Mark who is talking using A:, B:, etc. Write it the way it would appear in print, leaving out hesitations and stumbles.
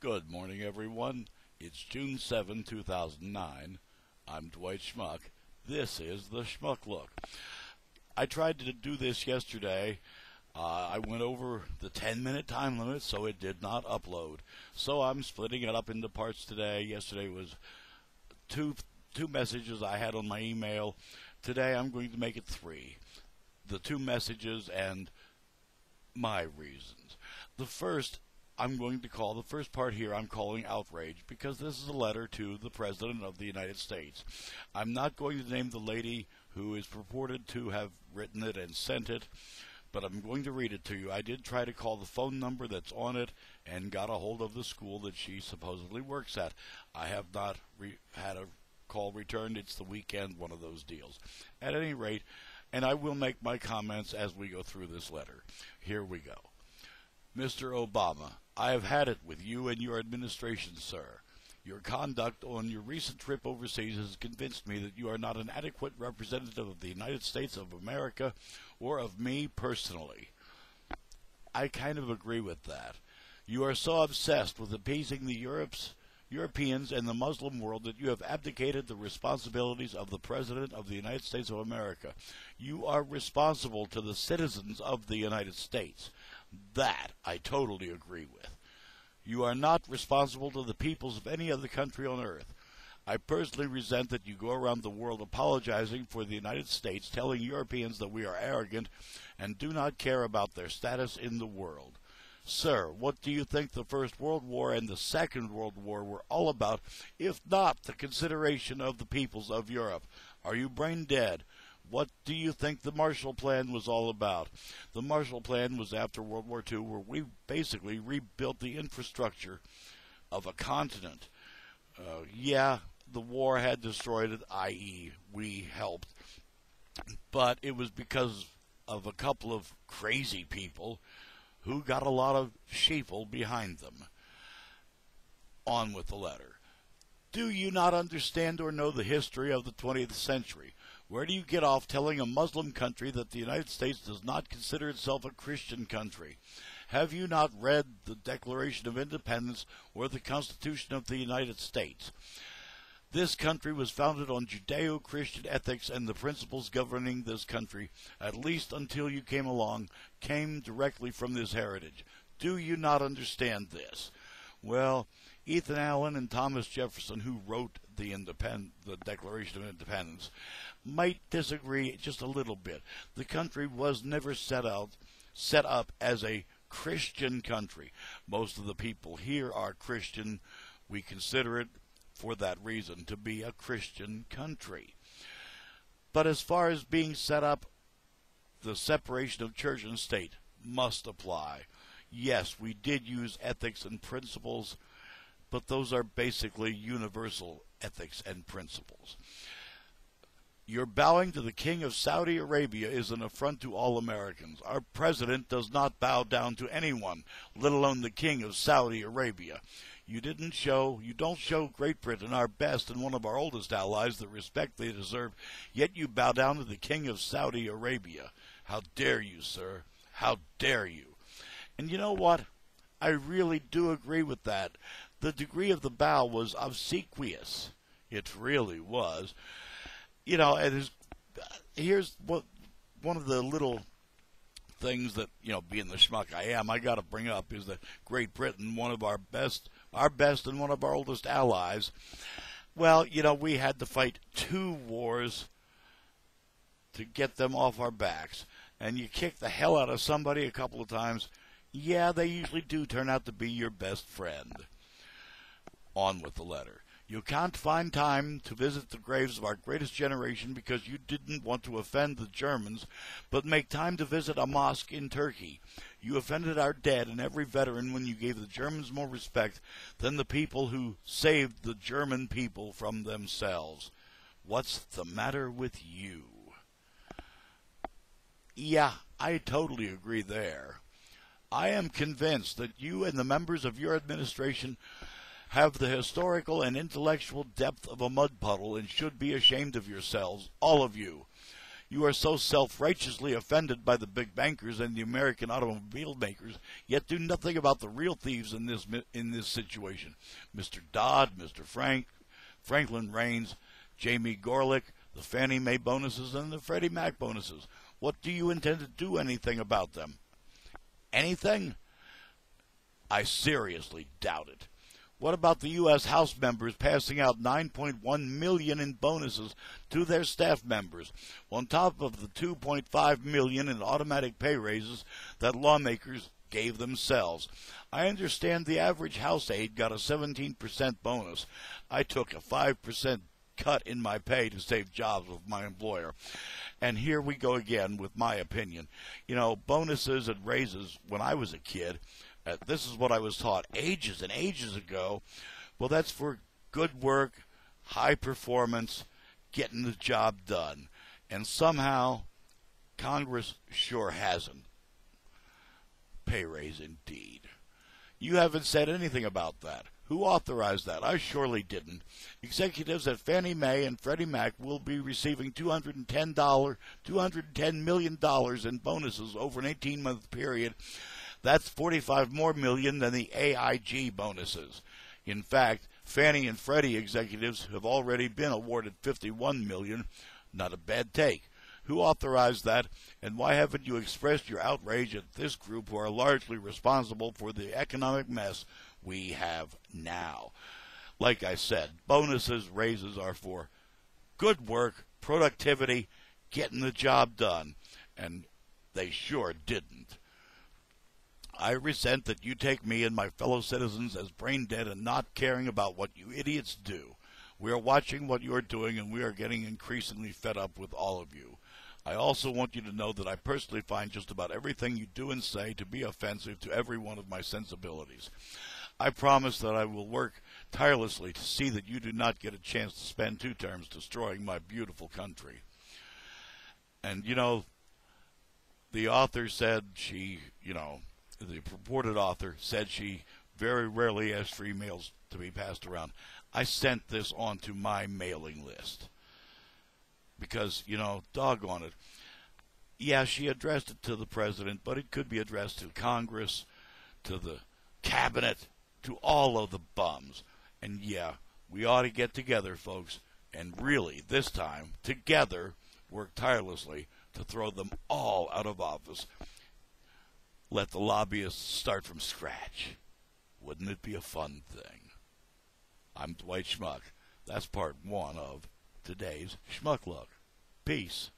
A: Good morning, everyone. It's June 7, 2009. I'm Dwight Schmuck. This is the Schmuck Look. I tried to do this yesterday. I went over the 10-minute time limit, so it did not upload. So I'm splitting it up into parts today. Yesterday was two messages I had on my email. Today I'm going to make it three. The two messages and my reasons. The first part here I'm calling Outrage, because this is a letter to the President of the United States. I'm not going to name the lady who is purported to have written it and sent it, but I'm going to read it to you. I did try to call the phone number that's on it and got a hold of the school that she supposedly works at. I have not had a call returned. It's the weekend, one of those deals. At any rate, and I will make my comments as we go through this letter. Here we go. Mr. Obama, I have had it with you and your administration, sir. Your conduct on your recent trip overseas has convinced me that you are not an adequate representative of the United States of America or of me personally. I kind of agree with that. You are so obsessed with appeasing the Europeans and the Muslim world that you have abdicated the responsibilities of the President of the United States of America. You are responsible to the citizens of the United States. That I totally agree with. You are not responsible to the peoples of any other country on earth. I personally resent that you go around the world apologizing for the United States, telling Europeans that we are arrogant and do not care about their status in the world. Sir, what do you think the First World War and the Second World War were all about, if not the consideration of the peoples of Europe? Are you brain dead? What do you think the Marshall Plan was all about? The Marshall Plan was after World War II, where we basically rebuilt the infrastructure of a continent. Yeah, the war had destroyed it, i.e., we helped. But it was because of a couple of crazy people who got a lot of sheeple behind them. On with the letter. Do you not understand or know the history of the 20th century? Where do you get off telling a Muslim country that the United States does not consider itself a Christian country? Have you not read the Declaration of Independence or the Constitution of the United States? This country was founded on Judeo-Christian ethics, and the principles governing this country, at least until you came along, came directly from this heritage. Do you not understand this? Well, Ethan Allen and Thomas Jefferson, who wrote the Declaration of Independence, might disagree just a little bit. The country was never set up as a Christian country. Most of the people here are Christian. We consider it, for that reason, to be a Christian country. But as far as being set up, the separation of church and state must apply. Yes, we did use ethics and principles, but those are basically universal ethics and principles. Your bowing to the King of Saudi Arabia is an affront to all Americans. Our president does not bow down to anyone, let alone the King of Saudi Arabia. You don't show Great Britain, our best and one of our oldest allies, the respect they deserve, yet you bow down to the King of Saudi Arabia. How dare you, sir? How dare you? And you know what? I really do agree with that. The degree of the bow was obsequious. It really was. You know, here's one of the little things that, being the schmuck I am, I got to bring up is that Great Britain, one of our best and one of our oldest allies, well, we had to fight 2 wars to get them off our backs. And you kick the hell out of somebody a couple of times, yeah, they usually do turn out to be your best friend. On with the letter. You can't find time to visit the graves of our greatest generation because you didn't want to offend the Germans, but make time to visit a mosque in Turkey. You offended our dead and every veteran when you gave the Germans more respect than the people who saved the German people from themselves. What's the matter with you? Yeah, I totally agree there. I am convinced that you and the members of your administration have the historical and intellectual depth of a mud puddle and should be ashamed of yourselves, all of you. You are so self-righteously offended by the big bankers and the American automobile makers, yet do nothing about the real thieves in this situation. Mr. Dodd, Mr. Franklin Raines, Jamie Gorelick, the Fannie Mae bonuses, and the Freddie Mac bonuses. What do you intend to do anything about them? Anything? I seriously doubt it. What about the U.S. House members passing out $9.1 million in bonuses to their staff members, on top of the $2.5 million in automatic pay raises that lawmakers gave themselves? I understand the average House aide got a 17% bonus. I took a 5% cut in my pay to save jobs with my employer. And here we go again with my opinion. You know, bonuses and raises, when I was a kid, this is what I was taught ages and ages ago. Well, that's for good work, high performance, getting the job done. And somehow, Congress sure hasn't. Pay raise indeed. You haven't said anything about that. Who authorized that? I surely didn't. Executives at Fannie Mae and Freddie Mac will be receiving $210 million in bonuses over an 18-month period. That's $45 more million than the AIG bonuses. In fact, Fannie and Freddie executives have already been awarded $51 million. Not a bad take. Who authorized that, and why haven't you expressed your outrage at this group who are largely responsible for the economic mess we have now? Like I said, bonuses, raises are for good work, productivity, getting the job done, and they sure didn't. I resent that you take me and my fellow citizens as brain dead and not caring about what you idiots do. We are watching what you are doing, and we are getting increasingly fed up with all of you. I also want you to know that I personally find just about everything you do and say to be offensive to every one of my sensibilities. I promise that I will work tirelessly to see that you do not get a chance to spend 2 terms destroying my beautiful country. And, you know, the author said the purported author said she very rarely asked for emails to be passed around. I sent this on to my mailing list because, doggone it. Yeah, she addressed it to the president, but it could be addressed to Congress, to the cabinet, to all of the bums. And yeah, we ought to get together, folks, and really, this time, together, work tirelessly to throw them all out of office. Let the lobbyists start from scratch. Wouldn't it be a fun thing? I'm Dwight Schmuck. That's part 1 of today's Schmuck Look. Peace.